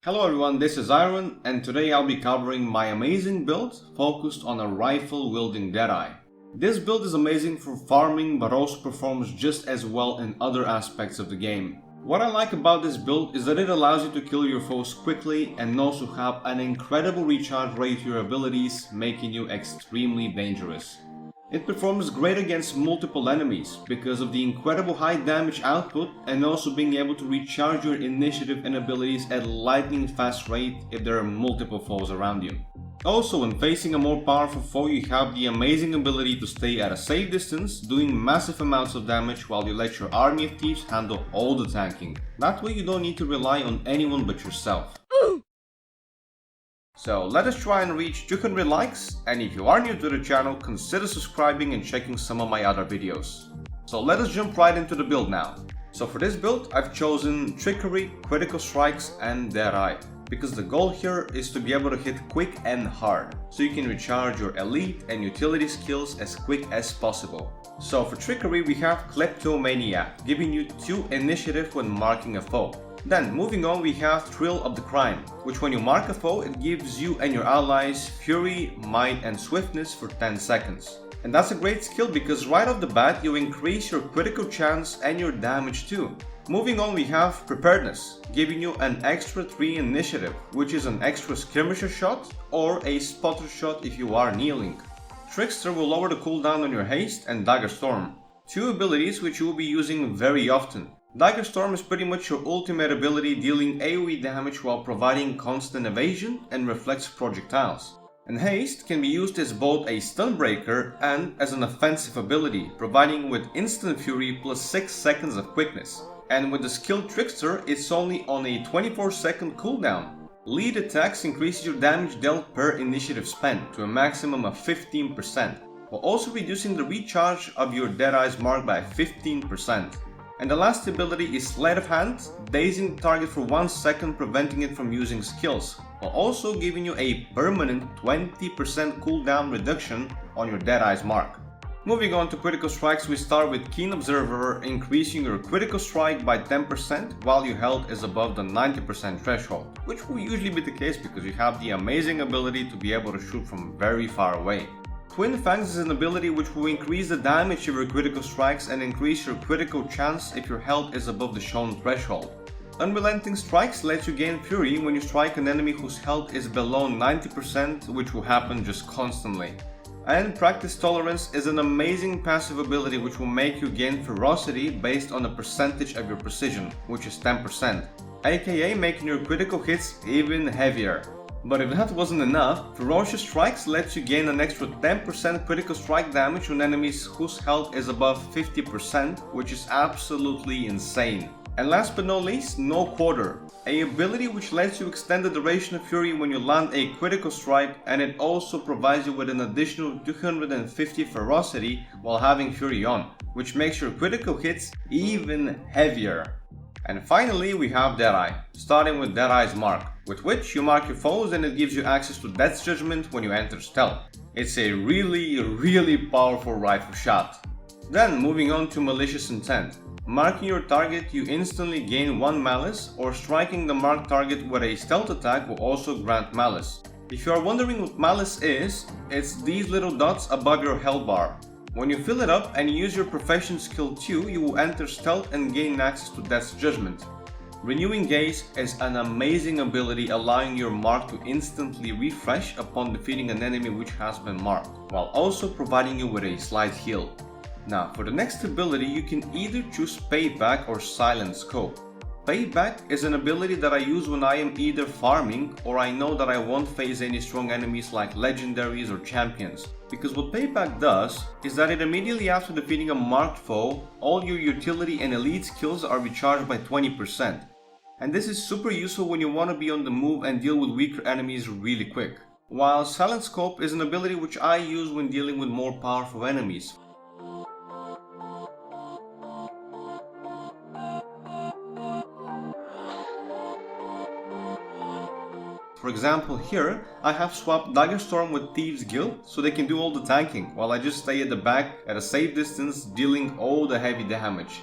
Hello everyone, this is Iron, and today I'll be covering my amazing build focused on a rifle wielding Deadeye. This build is amazing for farming but also performs just as well in other aspects of the game. What I like about this build is that it allows you to kill your foes quickly and also have an incredible recharge rate to your abilities, making you extremely dangerous. It performs great against multiple enemies because of the incredible high damage output and also being able to recharge your initiative and abilities at lightning fast rate if there are multiple foes around you. Also, when facing a more powerful foe, you have the amazing ability to stay at a safe distance, doing massive amounts of damage while you let your army of thieves handle all the tanking. That way you don't need to rely on anyone but yourself. So let us try and reach 200 likes, and if you are new to the channel, consider subscribing and checking some of my other videos. So let us jump right into the build now. So for this build I've chosen Trickery, Critical Strikes and Deadeye, because the goal here is to be able to hit quick and hard, so you can recharge your elite and utility skills as quick as possible. So for Trickery we have Kleptomania, giving you 2 initiative when marking a foe. Then, moving on, we have Thrill of the Crime, which when you mark a foe, it gives you and your allies Fury, Might and Swiftness for 10 seconds. And that's a great skill because right off the bat you increase your critical chance and your damage too. Moving on, we have Preparedness, giving you an extra 3 initiative, which is an extra skirmisher shot or a spotter shot if you are kneeling. Trickster will lower the cooldown on your haste and Dagger Storm, 2 abilities which you will be using very often. Dagger Storm is pretty much your ultimate ability, dealing AoE damage while providing constant evasion and reflects projectiles. And Haste can be used as both a stun breaker and as an offensive ability, providing with instant fury plus 6 seconds of quickness. And with the skill Trickster, it's only on a 24-second cooldown. Lead attacks increase your damage dealt per initiative spent to a maximum of 15%, while also reducing the recharge of your Deadeye's mark by 15%. And the last ability is Sleight of Hand, dazing the target for 1 second, preventing it from using skills, while also giving you a permanent 20% cooldown reduction on your Deadeye's mark. Moving on to Critical Strikes, we start with Keen Observer, increasing your critical strike by 10% while your health is above the 90% threshold, which will usually be the case because you have the amazing ability to be able to shoot from very far away. Twin Fangs is an ability which will increase the damage of your critical strikes and increase your critical chance if your health is above the shown threshold. Unrelenting Strikes lets you gain fury when you strike an enemy whose health is below 90%, which will happen just constantly. And Practice Tolerance is an amazing passive ability which will make you gain ferocity based on the percentage of your precision, which is 10%, aka making your critical hits even heavier. But if that wasn't enough, Ferocious Strikes lets you gain an extra 10% critical strike damage on enemies whose health is above 50%, which is absolutely insane. And last but not least, No Quarter, an ability which lets you extend the duration of Fury when you land a critical strike, and it also provides you with an additional 250 ferocity while having Fury on, which makes your critical hits even heavier. And finally we have Deadeye, starting with Deadeye's mark, with which you mark your foes and it gives you access to Death's Judgment when you enter stealth. It's a really powerful rifle shot. Then moving on to Malicious Intent. Marking your target, you instantly gain 1 malice, or striking the marked target with a stealth attack will also grant malice. If you are wondering what malice is, it's these little dots above your health bar. When you fill it up and use your profession skill 2, you will enter stealth and gain access to Death's Judgment. Renewing Gaze is an amazing ability, allowing your mark to instantly refresh upon defeating an enemy which has been marked, while also providing you with a slight heal. Now for the next ability, you can either choose Payback or Silent Scope. Payback is an ability that I use when I am either farming or I know that I won't face any strong enemies like legendaries or champions. Because what Payback does is that it immediately after defeating a marked foe, all your utility and elite skills are recharged by 20%. And this is super useful when you want to be on the move and deal with weaker enemies really quick. While Silent Scope is an ability which I use when dealing with more powerful enemies. For example, here I have swapped Dagger Storm with Thieves Guild so they can do all the tanking, while I just stay at the back at a safe distance dealing all the heavy damage.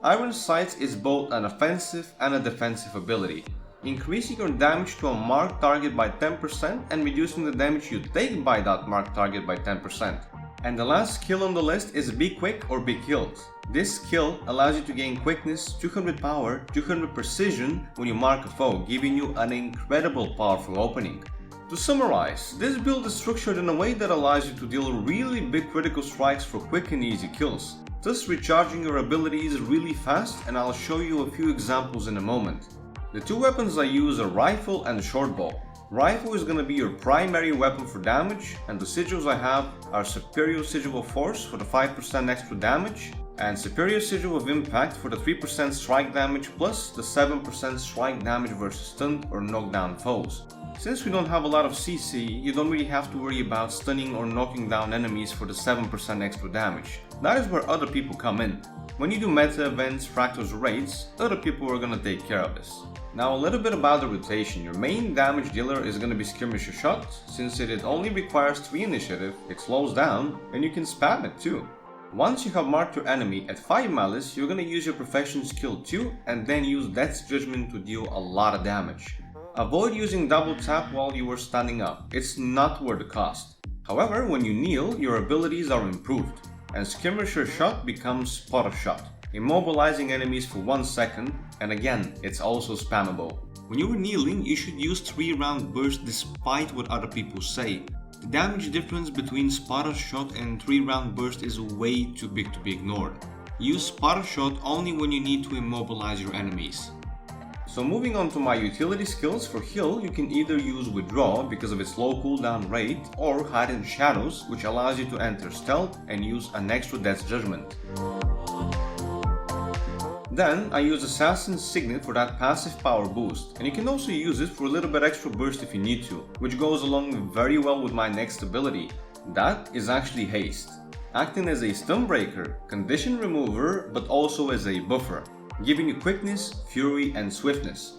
Iron Sights is both an offensive and a defensive ability. increasing your damage to a marked target by 10% and reducing the damage you take by that marked target by 10%. And the last skill on the list is Be Quick or Be Killed. This skill allows you to gain quickness, 200 power, 200 precision when you mark a foe, giving you an incredible powerful opening. To summarize, this build is structured in a way that allows you to deal really big critical strikes for quick and easy kills, thus recharging your abilities really fast, and I'll show you a few examples in a moment. The two weapons I use are Rifle and Short Bow. Rifle is going to be your primary weapon for damage, and the sigils I have are Superior Sigil of Force for the 5% extra damage, and Superior Sigil of Impact for the 3% strike damage plus the 7% strike damage versus stunned or knockdown foes. Since we don't have a lot of CC, you don't really have to worry about stunning or knocking down enemies for the 7% extra damage. That is where other people come in. When you do meta events, Fractals, or raids, other people are gonna take care of this. Now a little bit about the rotation. Your main damage dealer is gonna be Skirmisher Shot, since it only requires 3 initiative, it slows down, and you can spam it too. Once you have marked your enemy at 5 malice, you're gonna use your profession skill 2 and then use Death's Judgment to deal a lot of damage. Avoid using double tap while you are standing up, it's not worth the cost. However, when you kneel, your abilities are improved, and Skirmisher Shot becomes Spotter Shot, immobilizing enemies for 1 second, and again, it's also spammable. When you are kneeling, you should use 3-round burst despite what other people say. The damage difference between Spotter Shot and 3-round burst is way too big to be ignored. Use Spotter Shot only when you need to immobilize your enemies. So moving on to my utility skills, for heal you can either use Withdraw because of its low cooldown rate, or Hide in Shadows, which allows you to enter stealth and use an extra Death's Judgment. Then I use Assassin's Signet for that passive power boost, and you can also use it for a little bit extra burst if you need to, which goes along very well with my next ability. That is actually Haste, acting as a stun breaker, condition remover, but also as a buffer, giving you quickness, fury, and swiftness.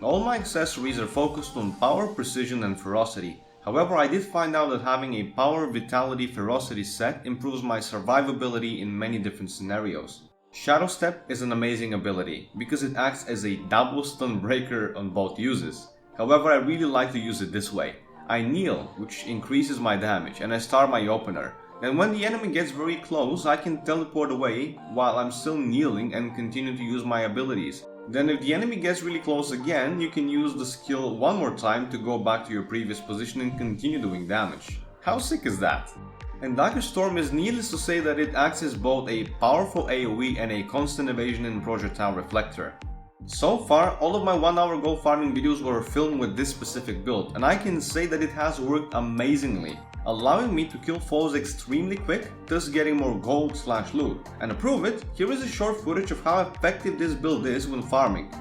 All my accessories are focused on power, precision, and ferocity. However, I did find out that having a power, vitality, ferocity set improves my survivability in many different scenarios. Shadow Step is an amazing ability because it acts as a double stun breaker on both uses. However, I really like to use it this way. I kneel, which increases my damage, and I start my opener. And when the enemy gets very close, I can teleport away while I'm still kneeling and continue to use my abilities. Then if the enemy gets really close again, you can use the skill one more time to go back to your previous position and continue doing damage. How sick is that? And Dagger Storm is needless to say that it acts as both a powerful AoE and a constant evasion and projectile reflector. So far, all of my 1-hour gold farming videos were filmed with this specific build, and I can say that it has worked amazingly, allowing me to kill foes extremely quick, thus getting more gold/loot. And to prove it, here is a short footage of how effective this build is when farming.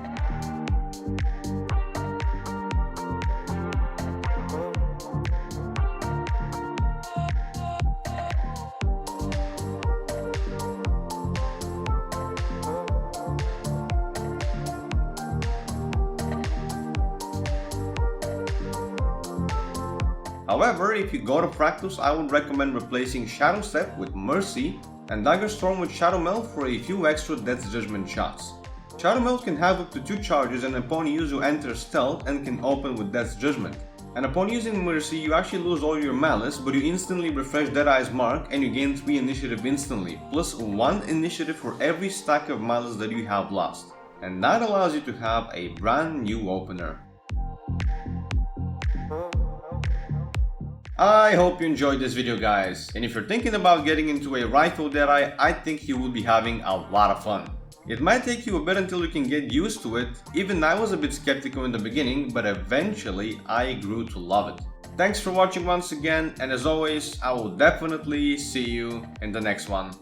However, if you go to Fractals, I would recommend replacing Shadow Step with Mercy and Dagger Storm with Shadow Melt for a few extra Death's Judgment shots. Shadow Melt can have up to 2 charges, and upon use you enter stealth and can open with Death's Judgment. And upon using Mercy, you actually lose all your malice, but you instantly refresh Deadeye's mark and you gain 3 initiative instantly, plus 1 initiative for every stack of malice that you have lost. And that allows you to have a brand new opener. I hope you enjoyed this video, guys, and if you're thinking about getting into a rifle Deadeye, I think you will be having a lot of fun. It might take you a bit until you can get used to it. Even I was a bit skeptical in the beginning, but eventually I grew to love it. Thanks for watching once again, and as always, I will definitely see you in the next one.